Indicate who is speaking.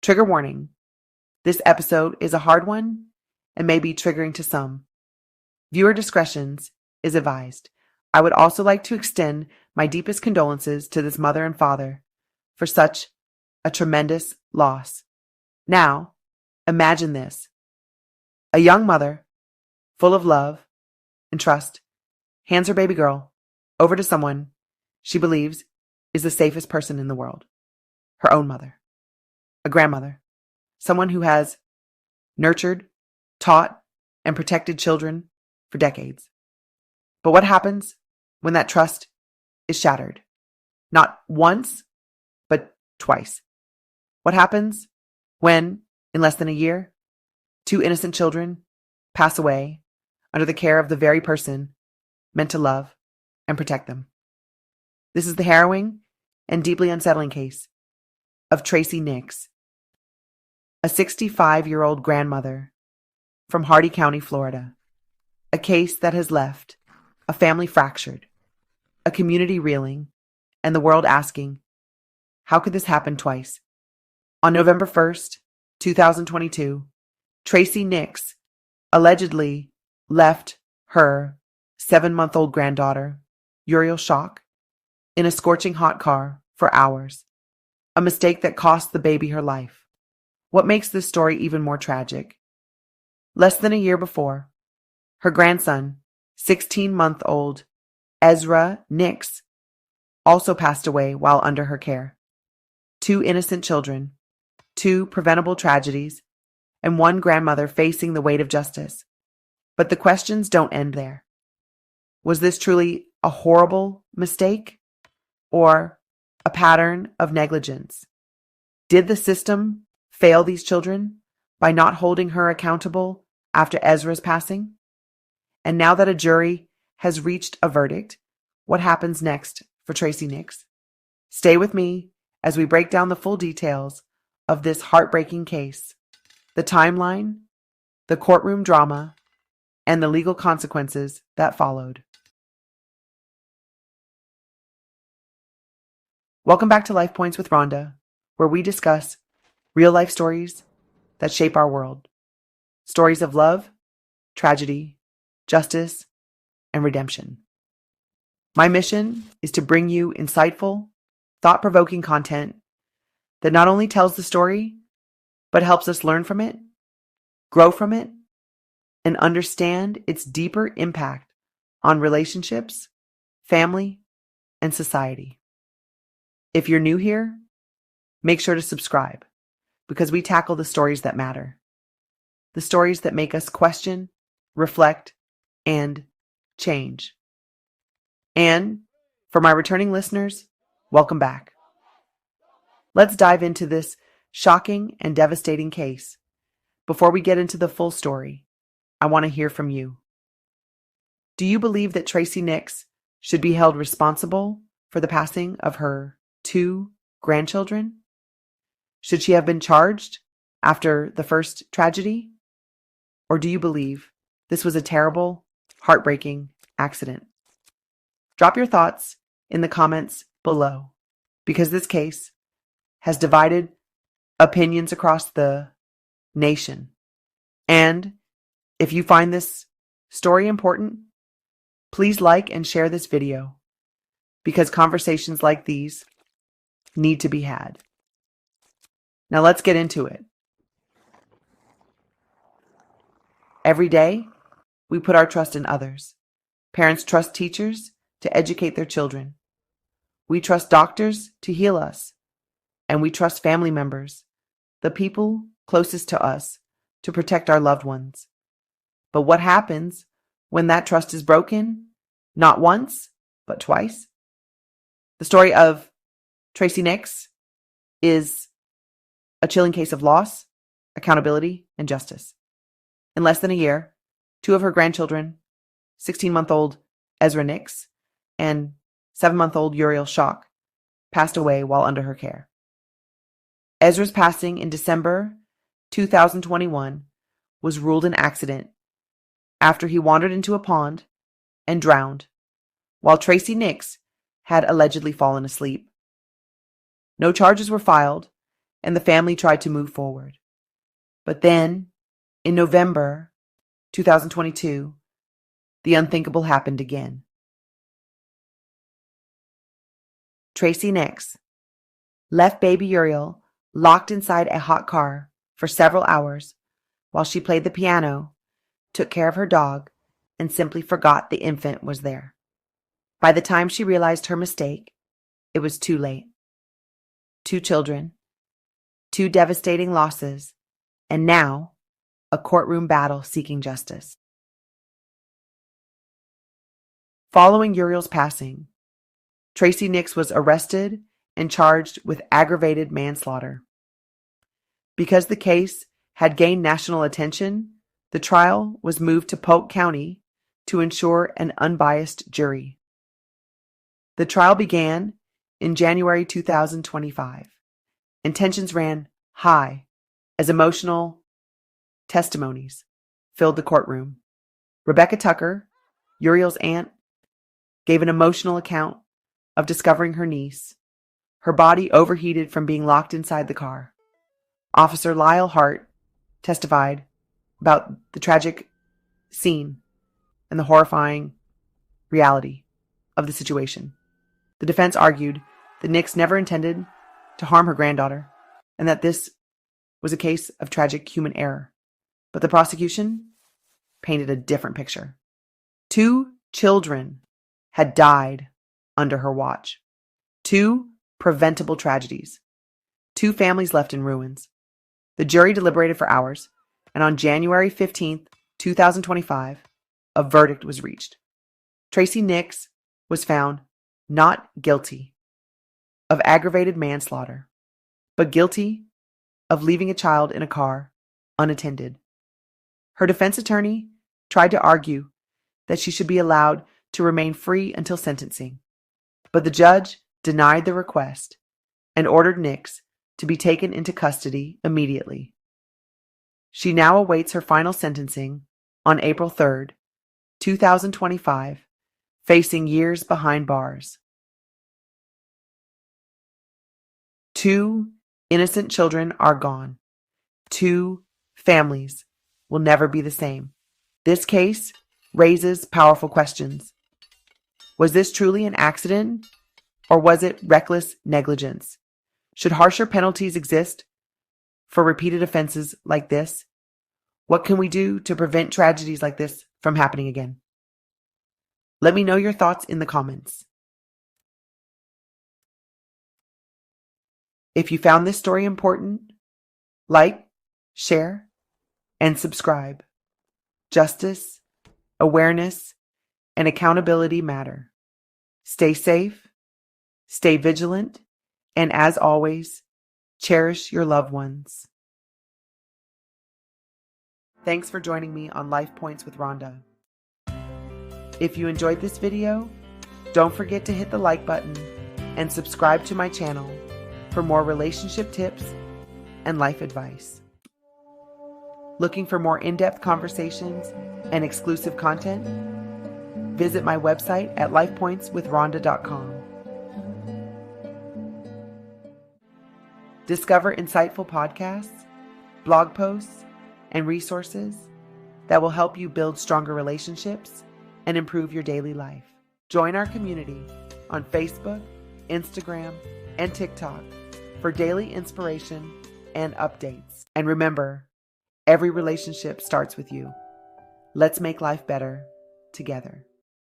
Speaker 1: Trigger warning. This episode is a hard one and may be triggering to some. Viewer discretion is advised. I would also like to extend my deepest condolences to this mother and father for such a tremendous loss. Now, imagine this. A young mother, full of love and trust, hands her baby girl over to someone she believes is the safest person in the world. Her own mother. A grandmother. Someone who has nurtured, taught, and protected children for decades. But what happens when that trust is shattered? Not once, but twice. What happens when, in less than a year, 2 innocent children pass away under the care of the very person meant to love and protect them? This is the harrowing and deeply unsettling case of Tracey Nix, a 65-year-old grandmother from Hardy County, Florida. A case that has left a family fractured, a community reeling, and the world asking, how could this happen twice? On November 1st, 2022, Tracey Nix allegedly left her 7-month-old granddaughter, Uriel Schock, in a scorching hot car for hours, a mistake that cost the baby her life. What makes this story even more tragic? Less than a year before, her grandson, 16-month-old Ezra Nix, also passed away while under her care. 2 innocent children, 2 preventable tragedies, and 1 grandmother facing the weight of justice. But the questions don't end there. Was this truly a horrible mistake or a pattern of negligence? Did the system fail these children by not holding her accountable after Ezra's passing? And now that a jury has reached a verdict, what happens next for Tracey Nix? Stay with me as we break down the full details of this heartbreaking case, the timeline, the courtroom drama, and the legal consequences that followed. Welcome back to Life Points with Ronda, where we discuss real-life stories that shape our world. Stories of love, tragedy, justice, and redemption. My mission is to bring you insightful, thought-provoking content that not only tells the story, but helps us learn from it, grow from it, and understand its deeper impact on relationships, family, and society. If you're new here, make sure to subscribe, because we tackle the stories that matter. The stories that make us question, reflect, and change. And for my returning listeners, welcome back. Let's dive into this shocking and devastating case. Before we get into the full story, I want to hear from you. Do you believe that Tracey Nix should be held responsible for the passing of her 2 grandchildren? Should she have been charged after the first tragedy? Or do you believe this was a terrible, heartbreaking accident? Drop your thoughts in the comments below, because this case has divided opinions across the nation. And if you find this story important, please like and share this video, because conversations like these need to be had. Now let's get into it. Every day, we put our trust in others. Parents trust teachers to educate their children. We trust doctors to heal us. And we trust family members, the people closest to us, to protect our loved ones. But what happens when that trust is broken? Not once, but twice. The story of Tracey Nix is a chilling case of loss, accountability, and justice. In less than a year, 2 of her grandchildren, 16-month-old Ezra Nix and 7-month-old Uriel Schock, passed away while under her care. Ezra's passing in December 2021 was ruled an accident after he wandered into a pond and drowned, while Tracey Nix had allegedly fallen asleep. No charges were filed, and the family tried to move forward. But then, in November 2022, the unthinkable happened again. Tracey Nix left baby Uriel locked inside a hot car for several hours while she played the piano, took care of her dog, and simply forgot the infant was there. By the time she realized her mistake, it was too late. 2 children, 2 devastating losses, and now a courtroom battle seeking justice. Following Uriel's passing, Tracey Nix was arrested and charged with aggravated manslaughter. Because the case had gained national attention, the trial was moved to Polk County to ensure an unbiased jury. The trial began in January 2025, and tensions ran high as emotional testimonies filled the courtroom. Rebecca Tucker, Uriel's aunt, gave an emotional account of discovering her niece, her body overheated from being locked inside the car. Officer Lyle Hart testified about the tragic scene and the horrifying reality of the situation. The defense argued that Nix never intended to harm her granddaughter and that this was a case of tragic human error. But the prosecution painted a different picture. 2 children had died under her watch. 2 preventable tragedies. 2 families left in ruins. The jury deliberated for hours, and on January 15th, 2025, a verdict was reached. Tracey Nix was found not guilty of aggravated manslaughter, but guilty of leaving a child in a car unattended. Her defense attorney tried to argue that she should be allowed to remain free until sentencing, but the judge denied the request and ordered Nix to be taken into custody immediately. She now awaits her final sentencing on April 3rd, 2025, facing years behind bars. 2 innocent children are gone. 2 families will never be the same. This case raises powerful questions. Was this truly an accident, or was it reckless negligence? Should harsher penalties exist for repeated offenses like this? What can we do to prevent tragedies like this from happening again? Let me know your thoughts in the comments. If you found this story important, like, share, and subscribe. Justice, awareness, and accountability matter. Stay safe, stay vigilant, and as always, cherish your loved ones. Thanks for joining me on Life Points with Ronda. If you enjoyed this video, don't forget to hit the like button and subscribe to my channel for more relationship tips and life advice. Looking for more in-depth conversations and exclusive content? Visit my website at lifepointswithronda.com. Discover insightful podcasts, blog posts, and resources that will help you build stronger relationships and improve your daily life. Join our community on Facebook, Instagram, and TikTok for daily inspiration and updates. And remember, every relationship starts with you. Let's make life better together.